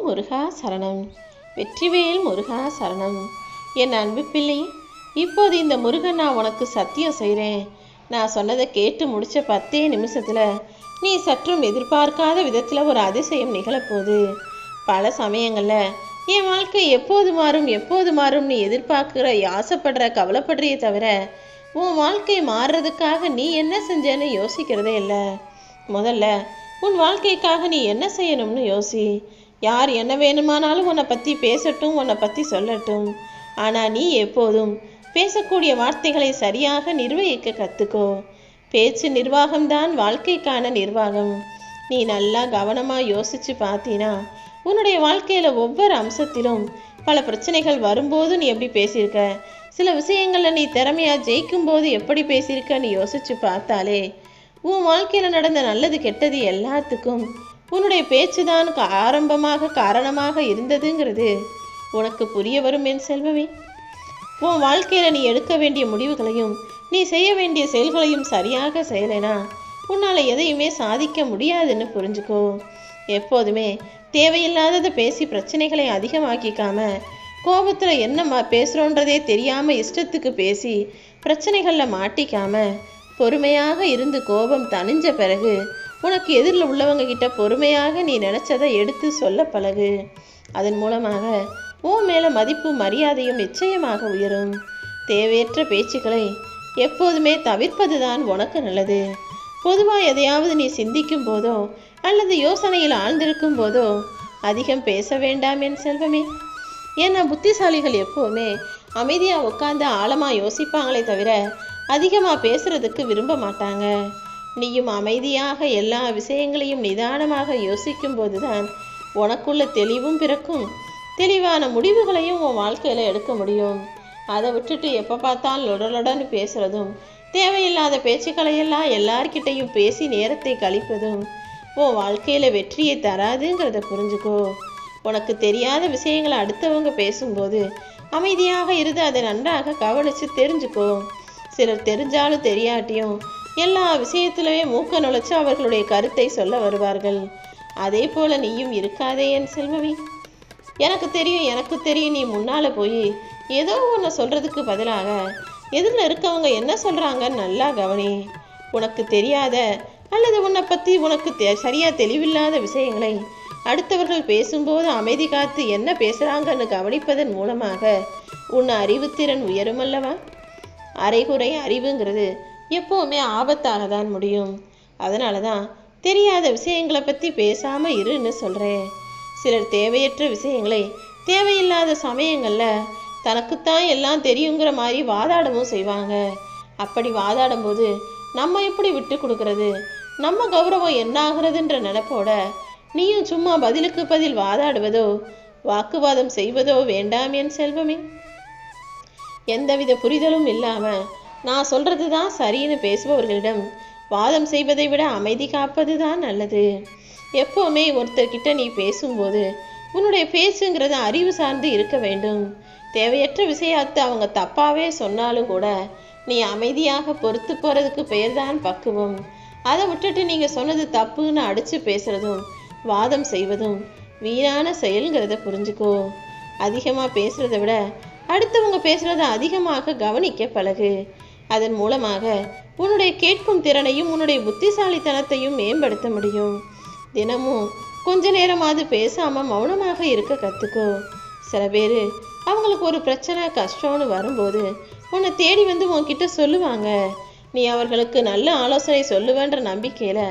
முருகா சரணம். வெற்றிவேல் முருகா சரணம். என் அன்பு பிள்ளை, இப்போது இந்த முருகன் நான் உனக்கு சத்தியம் செய்கிறேன். நான் சொன்னதை கேட்டு முடித்த 10 நிமிஷத்தில் நீ சற்றும் எதிர்பார்க்காத விதத்தில் ஒரு அதிசயம் நிகழப்போகுது. பல சமயங்களில் என் வாழ்க்கை எப்போது மாறும் நீ எதிர்பார்க்குற, ஆசைப்படுற, கவலைப்படுறியே தவிர உன் வாழ்க்கை மாறுறதுக்காக நீ என்ன செஞ்சேன்னு யோசிக்கிறதே இல்லை. முதல்ல உன் வாழ்க்கைக்காக நீ என்ன செய்யணும்னு யோசி. யார் என்ன வேணுமானாலும் உன்னை பற்றி பேசட்டும், உன்னை பற்றி சொல்லட்டும். ஆனால் நீ எப்போதும் பேசக்கூடிய வார்த்தைகளை சரியாக நிர்வகிக்க கற்றுக்கோ. பேச்சு நிர்வாகம்தான் வாழ்க்கைக்கான நிர்வாகம். நீ நல்லா கவனமாக யோசித்து பார்த்தீனா உன்னுடைய வாழ்க்கையில் ஒவ்வொரு அம்சத்திலும் பல பிரச்சனைகள் வரும்போது நீ எப்படி பேசியிருக்க, சில விஷயங்களில் நீ திறமையாக ஜெயிக்கும் போது எப்படி பேசியிருக்கன்னு யோசித்து பார்த்தாலே உன் வாழ்க்கையில் நடந்த நல்லது கெட்டது எல்லாத்துக்கும் உன்னுடைய பேச்சு தான் காரணமாக இருந்ததுங்கிறது உனக்கு புரிய வரும் என் செல்வமே. உன் வாழ்க்கையில் நீ எடுக்க வேண்டிய முடிவுகளையும் நீ செய்ய வேண்டிய செயல்களையும் சரியாக செய்யலைனா உன்னால் எதையுமே சாதிக்க முடியாதுன்னு புரிஞ்சுக்கோ. எப்போதுமே தேவையில்லாததை பேசி பிரச்சனைகளை அதிகமாக்கிக்காம, கோபத்தில் என்ன பேசுகிறோன்றதே தெரியாமல் இஷ்டத்துக்கு பேசி பிரச்சனைகளில் மாட்டிக்காம, பொறுமையாக இருந்து கோபம் தணிஞ்ச பிறகு உனக்கு எதிரில் உள்ளவங்க கிட்ட பொறுமையாக நீ நினச்சதை எடுத்து சொல்ல பழகு. அதன் மூலமாக உன் மேலே மதிப்பு மரியாதையும் நிச்சயமாக உயரும். தேவையற்ற பேச்சுக்களை எப்போதுமே தவிர்ப்பது தான் உனக்கு நல்லது. பொதுவாக எதையாவது நீ சிந்திக்கும் போதோ அல்லது யோசனையில் ஆழ்ந்திருக்கும் போதோ அதிகம் பேச வேண்டாம் என் செல்வமே. ஏன்னா புத்திசாலிகள் எப்போவுமே அமைதியாக உட்காந்து ஆழமாக யோசிப்பாங்களே தவிர அதிகமாக பேசுறதுக்கு விரும்ப மாட்டாங்க. நீயும் அமைதியாக எல்லா விஷயங்களையும் நிதானமாக யோசிக்கும் போது தான் உனக்குள்ள தெளிவும் பிறக்கும். தெளிவான முடிவுகளையும் உன் வாழ்க்கையில் எடுக்க முடியும். அதை விட்டுட்டு எப்போ பார்த்தாலும் லொடலொடன்னு பேசுகிறதும், தேவையில்லாத பேச்சுக்களையெல்லாம் எல்லார்கிட்டையும் பேசி நேரத்தை கழிப்பதும் உன் வாழ்க்கையில் வெற்றியை தராதுங்கிறத புரிஞ்சுக்கோ. உனக்கு தெரியாத விஷயங்களை அடுத்தவங்க பேசும்போது அமைதியாக இருந்து அதை நன்றாக கவனித்து தெரிஞ்சுக்கோ. சிலர் தெரிஞ்சாலும் தெரியாட்டியும் எல்லா விஷயத்திலுமே மூக்க நுழைச்சு அவர்களுடைய கருத்தை சொல்ல வருவார்கள். அதே போல நீயும் இருக்காதே என் செல்வமே. எனக்கு தெரியும் நீ முன்னால் போய் ஏதோ ஒன்று சொல்கிறதுக்கு பதிலாக எதிரில் இருக்கவங்க என்ன சொல்கிறாங்கன்னு நல்லா கவனி. உனக்கு தெரியாத அல்லது உன்னை பற்றி உனக்கு சரியாக தெளிவில்லாத விஷயங்களை அடுத்தவர்கள் பேசும்போது அமைதி காத்து என்ன பேசுகிறாங்கன்னு கவனிப்பதன் மூலமாக உன் அறிவுத்திறன் உயரும் அல்லவா. அரைகுறை அறிவுங்கிறது எப்போவுமே ஆபத்தாக தான் முடியும். அதனால தான் தெரியாத விஷயங்களை பற்றி பேசாமல் இருன்னு சொல்கிறேன். சிலர் தேவையற்ற விஷயங்களை தேவையில்லாத சமயங்களில் தனக்குத்தான் எல்லாம் தெரியுங்கிற மாதிரி வாதாடவும் செய்வாங்க. அப்படி வாதாடும் போது நம்ம எப்படி விட்டு கொடுக்கறது, நம்ம கௌரவம் என்ன ஆகுறதுன்ற நினைப்போட நீயும் சும்மா பதிலுக்கு பதில் வாதாடுவதோ வாக்குவாதம் செய்வதோ வேண்டாம் என் செல்வமே. எந்தவித புரிதலும் இல்லாமல் நான் சொல்கிறது தான் சரின்னு பேசுபவர்களிடம் வாதம் செய்வதை விட அமைதி காப்பது தான் நல்லது. எப்போவுமே ஒருத்தர்கிட்ட நீ பேசும்போது உன்னுடைய பேசுங்கிறது அறிவு சார்ந்து இருக்க வேண்டும். தேவையற்ற விஷயத்தை அவங்க தப்பாகவே சொன்னாலும் கூட நீ அமைதியாக பொறுத்து போகிறதுக்கு பெயர்தான் பக்குவம். அதை விட்டுட்டு நீங்கள் சொன்னது தப்புன்னு அடித்து பேசுகிறதும் வாதம் செய்வதும் வீணான செயல்கிறத புரிஞ்சுக்கோ. அதிகமாக பேசுகிறத விட அடுத்தவங்க பேசுகிறத அதிகமாக கவனிக்க பழகு. அதன் மூலமாக உன்னுடைய கேட்கும் திறனையும் உன்னுடைய புத்திசாலித்தனத்தையும் மேம்படுத்த முடியும். தினமும் கொஞ்ச நேரமாவது பேசாமல் மௌனமாக இருக்க கற்றுக்கோ. சில பேர் அவங்களுக்கு ஒரு பிரச்சனை கஷ்டம்னு வரும்போது உன்னை தேடி வந்து உன்கிட்ட சொல்லுவாங்க. நீ அவர்களுக்கு நல்ல ஆலோசனை சொல்லுவேன்ற நம்பிக்கையில்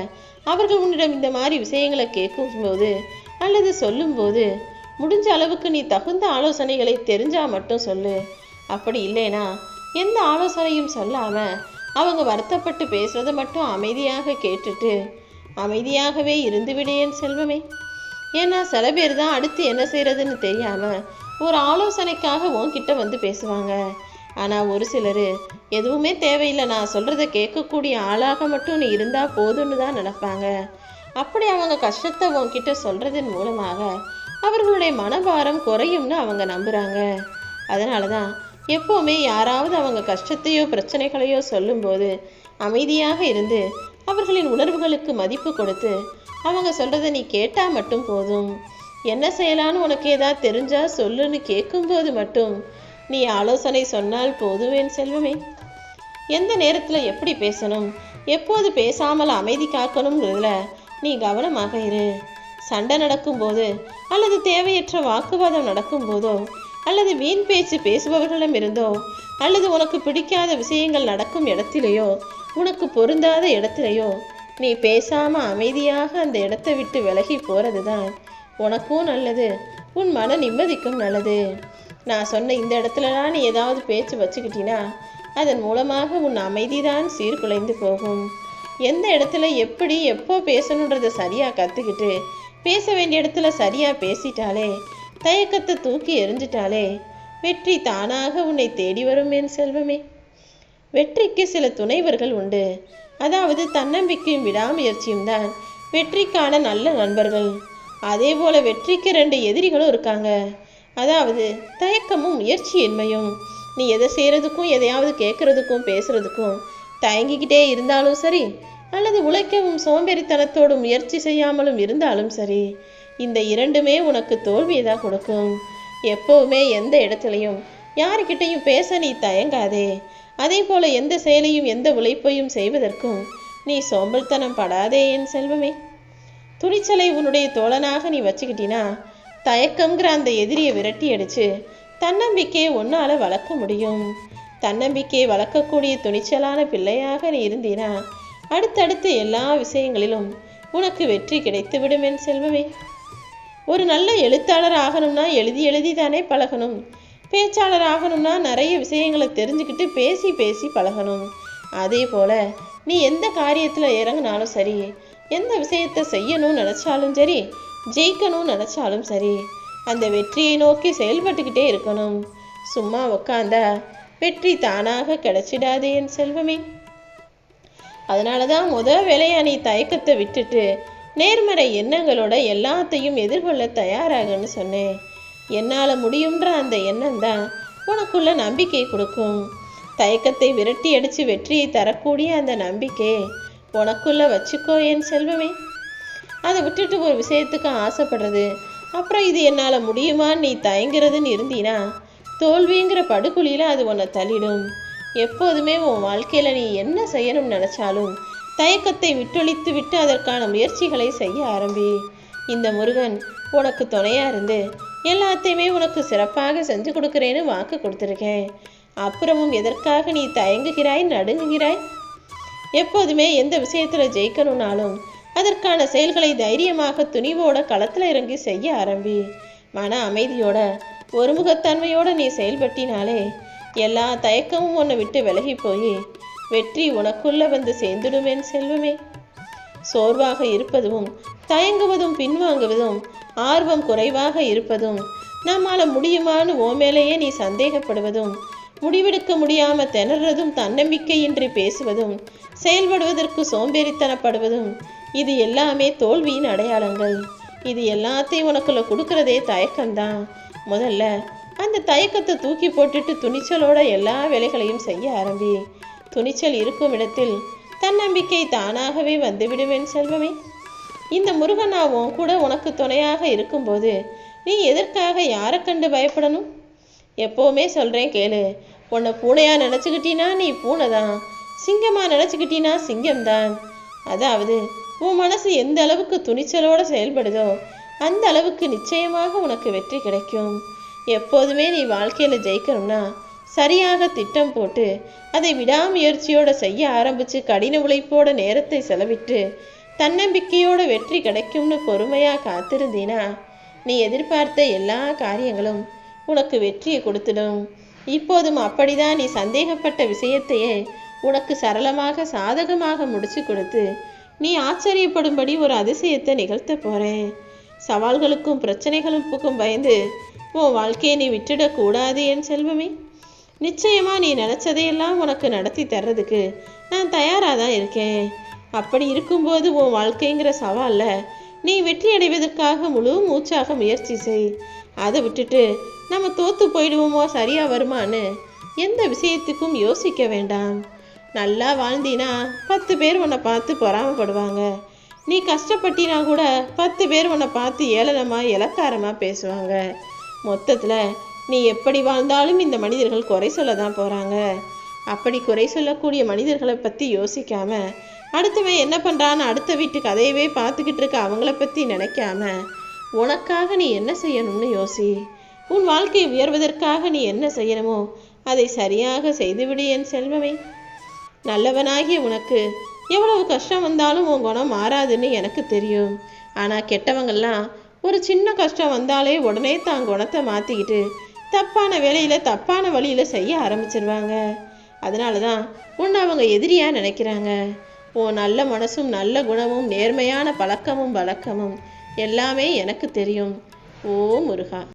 அவர்கள் உன்னிடம் இந்த மாதிரி விஷயங்களை கேட்கும்போது அல்லது சொல்லும்போது முடிஞ்ச அளவுக்கு நீ தகுந்த ஆலோசனைகளை தெரிஞ்சால் மட்டும் சொல்லு. அப்படி இல்லைனா எந்த ஆலோசனையும் சொல்லாமல் அவங்க வருத்தப்பட்டு பேசுறதை மட்டும் அமைதியாக கேட்டுட்டு அமைதியாகவே இருந்து விடேன் செல்வமே. ஏன்னா சில பேர் தான் அடுத்து என்ன செய்யறதுன்னு தெரியாமல் ஒரு ஆலோசனைக்காக உன்கிட்ட வந்து பேசுவாங்க. ஆனால் ஒரு சிலர் எதுவுமே தேவையில்லை, நான் சொல்கிறத கேட்கக்கூடிய ஆளாக மட்டும் நீ இருந்தால் போதும்னு தான் நினைப்பாங்க. அப்படி அவங்க கஷ்டத்தை உன்கிட்ட சொல்கிறதன் மூலமாக அவர்களுடைய மனபாரம் குறையும்னு அவங்க நம்புகிறாங்க. அதனால தான் எப்போவுமே யாராவது அவங்க கஷ்டத்தையோ பிரச்சனைகளையோ சொல்லும்போது அமைதியாக இருந்து அவர்களின் உணர்வுகளுக்கு மதிப்பு கொடுத்து அவங்க சொல்கிறத நீ கேட்டால் மட்டும் போதும். என்ன செய்யலான்னு உனக்கு ஏதாவது தெரிஞ்சா சொல்லுன்னு கேட்கும்போது மட்டும் நீ ஆலோசனை சொன்னால் போதும் என் செல்வமே. எந்த நேரத்தில் எப்படி பேசணும், எப்போது பேசாமல் அமைதி காக்கணுங்கிறதுல நீ கவனமாக இரு. சண்டை நடக்கும்போது அல்லது தேவையற்ற வாக்குவாதம் நடக்கும்போதோ அல்லது வீண் பேச்சு பேசுபவர்களிடம் இருந்தோ அல்லது உனக்கு பிடிக்காத விஷயங்கள் நடக்கும் இடத்திலேயோ உனக்கு பொருந்தாத இடத்திலேயோ நீ பேசாம அமைதியாக அந்த இடத்தை விட்டு விலகி போறது தான் உனக்கும் நல்லது, உன் மன நிம்மதிக்கும் நல்லது. நான் சொன்ன இந்த இடத்துலலாம் நீ ஏதாவது பேச்சு வச்சுக்கிட்டினா அதன் மூலமாக உன் அமைதிதான் சீர்குலைந்து போகும். எந்த இடத்துல எப்படி எப்போ பேசணுன்றதை சரியாக கற்றுக்கிட்டு பேச வேண்டிய இடத்துல சரியாக பேசிட்டாலே, தயக்கத்தை தூக்கி எறிஞ்சிட்டாலே வெற்றி தானாக உன்னை தேடி வரும் என் செல்வமே. வெற்றிக்கு சில துணைவர்கள் உண்டு. அதாவது தன்னம்பிக்கையும் விடாமுயற்சியும் தான் வெற்றிக்கான நல்ல நண்பர்கள். அதே போல வெற்றிக்கு 2 எதிரிகளும் இருக்காங்க. அதாவது தயக்கமும் முயற்சியின்மையும். நீ எதை செய்கிறதுக்கும் எதையாவது கேட்குறதுக்கும் பேசுறதுக்கும் தயங்கிக்கிட்டே இருந்தாலும் சரி, அல்லது உழைக்கவும் சோம்பேறித்தனத்தோடு முயற்சி செய்யாமலும் இருந்தாலும் சரி, இந்த 2மே உனக்கு தோல்வியை தான் கொடுக்கும். எப்போவுமே எந்த இடத்துலையும் யாருக்கிட்டையும் பேச நீ தயங்காதே. அதே போல எந்த செயலையும் எந்த உழைப்பையும் செய்வதற்கும் நீ சோம்பல்தனம் படாதே என் செல்வமே. துணிச்சலை உன்னுடைய தோழனாக நீ வச்சுக்கிட்டினா தயக்கங்கிற அந்த எதிரியை விரட்டி அடிச்சு தன்னம்பிக்கையை உன்னால வளர்க்க முடியும். தன்னம்பிக்கையை வளர்க்கக்கூடிய துணிச்சலான பிள்ளையாக நீ இருந்தீனா அடுத்தடுத்து எல்லா விஷயங்களிலும் உனக்கு வெற்றி கிடைத்துவிடும் என் செல்வமே. ஒரு நல்ல எழுத்தாளர் ஆகணும்னா எழுதி தானே பழகணும். பேச்சாளர் ஆகணும்னா நிறைய விஷயங்களை தெரிஞ்சுக்கிட்டு பேசி பேசி பழகணும். அதே போல நீ எந்த காரியத்தில் இறங்கினாலும் சரி, எந்த விஷயத்தை செய்யணும்னு நினச்சாலும் சரி, ஜெயிக்கணும்னு நினச்சாலும் சரி, அந்த வெற்றியை நோக்கி செயல்பட்டுக்கிட்டே இருக்கணும். சும்மா உக்காந்தா வெற்றி தானாக கிடைச்சிடாது என் செல்வமே. அதனால தான் முதல் வேலையா நீ தயக்கத்தை விட்டுட்டு நேர்மறை எண்ணங்களோட எல்லாத்தையும் எதிர்கொள்ள தயாராகன்னு சொன்னேன். என்னால் முடியுன்ற அந்த எண்ணம் தான் உனக்குள்ள நம்பிக்கை கொடுக்கும். தயக்கத்தை விரட்டி அடித்து வெற்றியை தரக்கூடிய அந்த நம்பிக்கை உனக்குள்ள வச்சுக்கோ என் செல்வமே. அதை விட்டுட்டு ஒரு விஷயத்துக்கு ஆசைப்படுறது, அப்புறம் இது என்னால் முடியுமான்னு நீ தயங்குறதுன்னு இருந்தீனா தோல்விங்கிற படுகுழியில் அது உன்னை தள்ளிடும். எப்போதுமே உன் வாழ்க்கையில் நீ என்ன செய்யணும்னு நினச்சாலும் தயக்கத்தை விட்டொழித்து விட்டு அதற்கான முயற்சிகளை செய்ய ஆரம்பி. இந்த முருகன் உனக்கு துணையாக இருந்து எல்லாத்தையுமே உனக்கு சிறப்பாக செஞ்சு கொடுக்குறேன்னு வாக்கு கொடுத்துருக்கேன். அப்புறமும் எதற்காக நீ தயங்குகிறாய், நடுங்குகிறாய்? எப்போதுமே எந்த விஷயத்தில் ஜெயிக்கணும்னாலும் அதற்கான செயல்களை தைரியமாக துணிவோட களத்தில் இறங்கி செய்ய ஆரம்பி. மன அமைதியோட ஒருமுகத்தன்மையோடு நீ செயல்பட்டினாலே எல்லா தயக்கமும் உன்னை விட்டு விலகி போய் வெற்றி உனக்குள்ள வந்து சேர்ந்துடுமேன் செல்வமே. சோர்வாக இருப்பதும் தயங்குவதும் பின்வாங்குவதும் ஆர்வம் குறைவாக இருப்பதும் நம்மால முடியுமான்னு ஓ மேலேயே நீ சந்தேகப்படுவதும் முடிவெடுக்க முடியாம திணறதும் தன்னம்பிக்கையின்றி பேசுவதும் செயல்படுவதற்கு சோம்பேறித்தனப்படுவதும் இது எல்லாமே தோல்வியின் அடையாளங்கள். இது எல்லாத்தையும் உனக்குள்ள கொடுக்கறதே தயக்கம்தான். முதல்ல அந்த தயக்கத்தை தூக்கி போட்டுட்டு துணிச்சலோட எல்லா வேலைகளையும் செய்ய ஆரம்பி. துணிச்சல் இருக்கும் இடத்தில் தன்னம்பிக்கை தானாகவே வந்துவிடுவேன் செல்வமே. இந்த முருகனாவும் கூட உனக்கு துணையாக இருக்கும்போது நீ எதற்காக யாரை கண்டு பயப்படணும்? எப்போவுமே சொல்கிறேன் கேளு. உன்னை பூனையாக நினச்சிக்கிட்டினா நீ பூனை தான், சிங்கமாக நினச்சிக்கிட்டினா சிங்கம்தான். அதாவது உன் மனசு எந்த அளவுக்கு துணிச்சலோடு செயல்படுதோ அந்த அளவுக்கு நிச்சயமாக உனக்கு வெற்றி கிடைக்கும். எப்போதுமே நீ வாழ்க்கையில் ஜெயிக்கணும்னா சரியாக திட்டம் போட்டு அதை விடாமுயற்சியோடு செய்ய ஆரம்பித்து கடின உழைப்போட நேரத்தை செலவிட்டு தன்னம்பிக்கையோட வெற்றி கிடைக்கும்னு பொறுமையாக காத்திருந்தீனா நீ எதிர்பார்த்த எல்லா காரியங்களும் உனக்கு வெற்றியை கொடுத்துடும். இப்போதும் அப்படிதான் நீ சந்தேகப்பட்ட விஷயத்தையே உனக்கு சரளமாக சாதகமாக முடிச்சு கொடுத்து நீ ஆச்சரியப்படும்படி ஒரு அதிசயத்தை நிகழ்த்த போறேன். சவால்களுக்கும் பிரச்சனைகளுக்கும் பயந்து உன் வாழ்க்கையை நீ விட்டுடக்கூடாது என் செல்வமே. நிச்சயமா நீ நினைச்சதையெல்லாம் உனக்கு நடத்தி தர்றதுக்கு நான் தயாராக தான் இருக்கேன். அப்படி இருக்கும்போது உன் வாழ்க்கைங்கிற சவாலில் நீ வெற்றி அடைவதற்காக முழு மூச்சாக முயற்சி செய். அதை விட்டுட்டு நம்ம தோத்து போயிடுவோமோ, சரியா வருமானு எந்த விஷயத்துக்கும் யோசிக்க வேண்டாம். நல்லா வாழ்ந்தினா 10 பேர் உன்னை பார்த்து பொறாமப்படுவாங்க. நீ கஷ்டப்பட்டினா கூட 10 பேர் உன்னை பார்த்து ஏளனமாக இலக்காரமாக பேசுவாங்க. மொத்தத்தில் நீ எப்படி வாழ்ந்தாலும் இந்த மனிதர்கள் குறை சொல்ல தான் போகிறாங்க. அப்படி குறை சொல்லக்கூடிய மனிதர்களை பற்றி யோசிக்காம, அடுத்தவன் என்ன பண்ணுறான்னு அடுத்த வீட்டு கதையவே பார்த்துக்கிட்டு இருக்க அவங்கள பற்றி நினைக்காம, உனக்காக நீ என்ன செய்யணும்னு யோசி. உன் வாழ்க்கை உயர்வதற்காக நீ என்ன செய்யணுமோ அதை சரியாக செய்துவிடு என் செல்வமே. நல்லவனாகிய உனக்கு எவ்வளவு கஷ்டம் வந்தாலும் உன் குணம் மாறாதுன்னு எனக்கு தெரியும். ஆனால் கெட்டவங்கள்லாம் ஒரு சின்ன கஷ்டம் வந்தாலே உடனே தான் குணத்தை மாற்றிக்கிட்டு தப்பான வேலையில் தப்பான வழியில் செய்ய ஆரம்பிச்சிருவாங்க. அதனால தான் உன்னை அவங்க எதிரியாக நினைக்கிறாங்க. உன் நல்ல மனசும் நல்ல குணமும் நேர்மையான பழக்கமும் வழக்கமும் எல்லாமே எனக்கு தெரியும். ஓ முருகா.